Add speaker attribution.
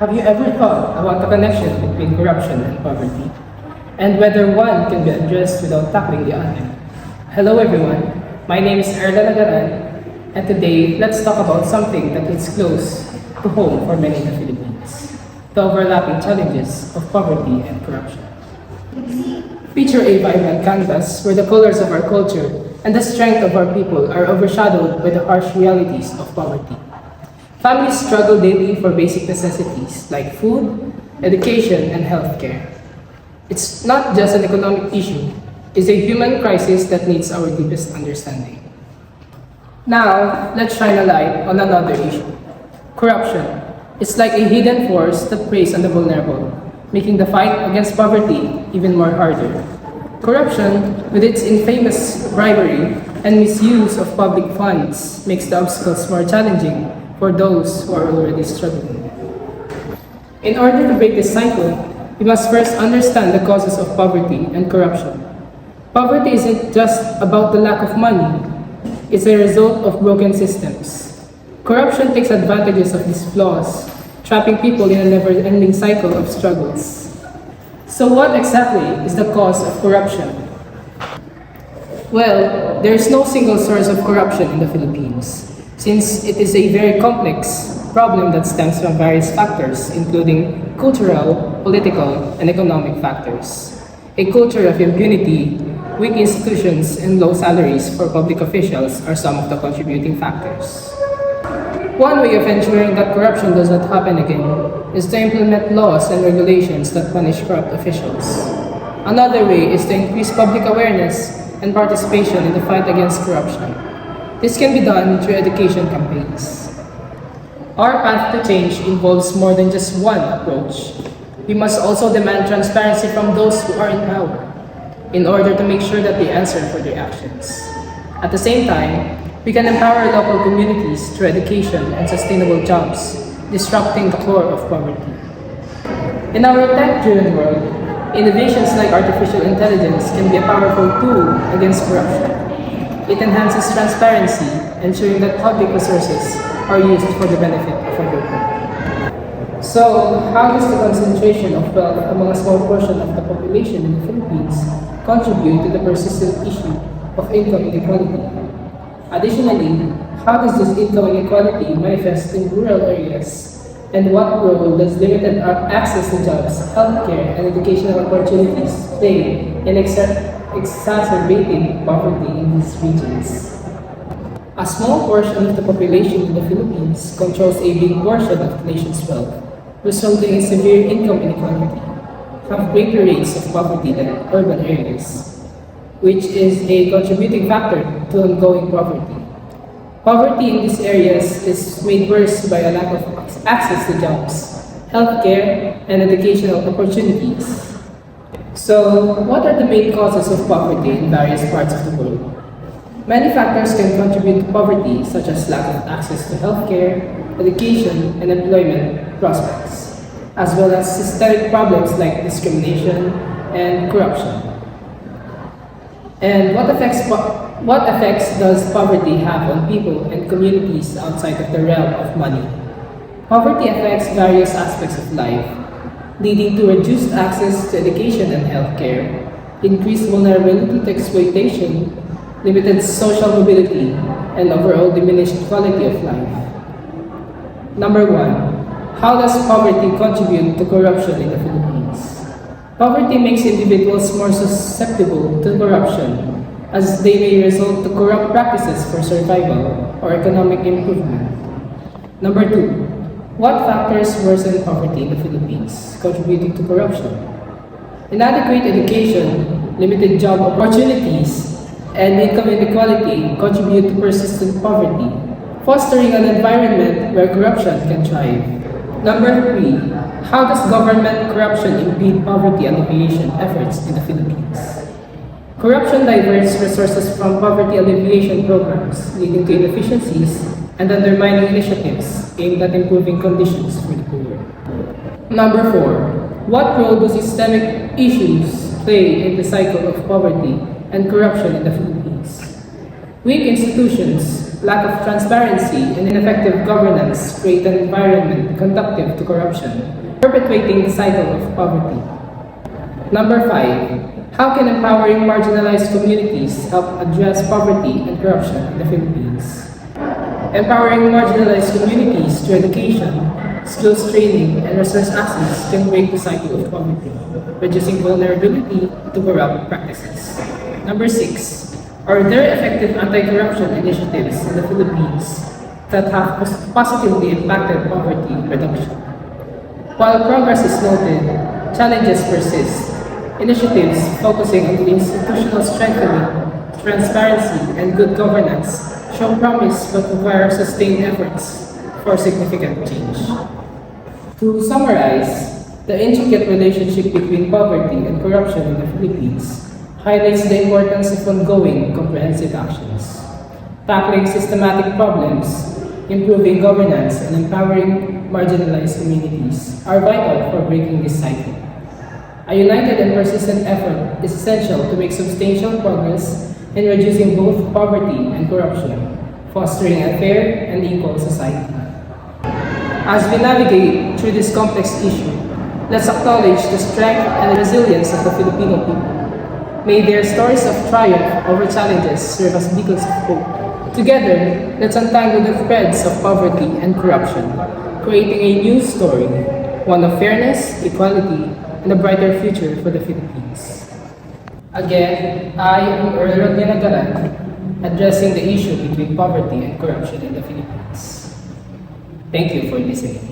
Speaker 1: Have you ever thought about the connection between corruption and poverty, and whether one can be addressed without tackling the other? Hello everyone, my name is Erla Nagaran, and today let's talk about something that hits close to home for many in the Philippines, the overlapping challenges of poverty and corruption. Picture a vibrant canvas where the colors of our culture and the strength of our people are overshadowed by the harsh realities of poverty. Families struggle daily for basic necessities like food, education, and healthcare. It's not just an economic issue, it's a human crisis that needs our deepest understanding. Now, let's shine a light on another issue. Corruption. It's like a hidden force that preys on the vulnerable, making the fight against poverty even more harder. Corruption, with its infamous bribery and misuse of public funds, makes the obstacles more challenging for those who are already struggling. In order to break this cycle, we must first understand the causes of poverty and corruption. Poverty isn't just about the lack of money, it's a result of broken systems. Corruption takes advantages of these flaws, trapping people in a never-ending cycle of struggles. So what exactly is the cause of corruption? Well, there is no single source of corruption in the Philippines, since it is a very complex problem that stems from various factors, including cultural, political, and economic factors. A culture of impunity, weak institutions, and low salaries for public officials are some of the contributing factors. One way of ensuring that corruption does not happen again is to implement laws and regulations that punish corrupt officials. Another way is to increase public awareness and participation in the fight against corruption. This can be done through education campaigns. Our path to change involves more than just one approach. We must also demand transparency from those who are in power, in order to make sure that they answer for their actions. At the same time, we can empower local communities through education and sustainable jobs, disrupting the core of poverty. In our tech-driven world, innovations like artificial intelligence can be a powerful tool against corruption. It enhances transparency, ensuring that public resources are used for the benefit of everyone. So, how does the concentration of wealth among a small portion of the population in the Philippines contribute to the persistent issue of income inequality? Additionally, how does this income inequality manifest in rural areas? And what role does limited access to jobs, healthcare, and educational opportunities play in exacerbating poverty in these regions? A small portion of the population in the Philippines controls a big portion of the nation's wealth, resulting in severe income inequality, have greater rates of poverty than urban areas, which is a contributing factor to ongoing poverty. Poverty in these areas is made worse by a lack of access to jobs, healthcare, and educational opportunities. So, what are the main causes of poverty in various parts of the world? Many factors can contribute to poverty, such as lack of access to healthcare, education, and employment prospects, as well as systemic problems like discrimination and corruption. And what effects does poverty have on people and communities outside of the realm of money? Poverty affects various aspects of life, leading to reduced access to education and healthcare, increased vulnerability to exploitation, limited social mobility, and overall diminished quality of life. Number 1. How does poverty contribute to corruption in the Philippines? Poverty makes individuals more susceptible to corruption, as they may resort to corrupt practices for survival or economic improvement. Number 2. What factors worsen poverty in the Philippines, contributing to corruption? Inadequate education, limited job opportunities, and income inequality contribute to persistent poverty, fostering an environment where corruption can thrive. Number 3. How does government corruption impede poverty alleviation efforts in the Philippines? Corruption diverts resources from poverty alleviation programs, leading to inefficiencies and undermining initiatives aimed at improving conditions for the poor. Number 4. What role do systemic issues play in the cycle of poverty and corruption in the Philippines? Weak institutions, lack of transparency, and ineffective governance create an environment conducive to corruption, perpetuating the cycle of poverty. Number 5. How can empowering marginalized communities help address poverty and corruption in the Philippines? Empowering marginalized communities through education, skills training, and resource access can break the cycle of poverty, reducing vulnerability to corrupt practices. Number 6. Are there effective anti-corruption initiatives in the Philippines that have positively impacted poverty reduction? While progress is noted, challenges persist. Initiatives focusing on the institutional strengthening, transparency, and good governance show promise but require sustained efforts for significant change. To summarize, the intricate relationship between poverty and corruption in the Philippines highlights the importance of ongoing comprehensive actions. Tackling systematic problems, improving governance, and empowering marginalized communities are vital for breaking this cycle. A united and persistent effort is essential to make substantial progress in reducing both poverty and corruption, fostering a fair and equal society. As we navigate through this complex issue, let's acknowledge the strength and resilience of the Filipino people. May their stories of triumph over challenges serve as beacons of hope. Together, let's untangle the threads of poverty and corruption, creating a new story, one of fairness, equality, and a brighter future for the Philippines. Again, I am Earl Rodney Nagaran, addressing the issue between poverty and corruption in the Philippines. Thank you for listening.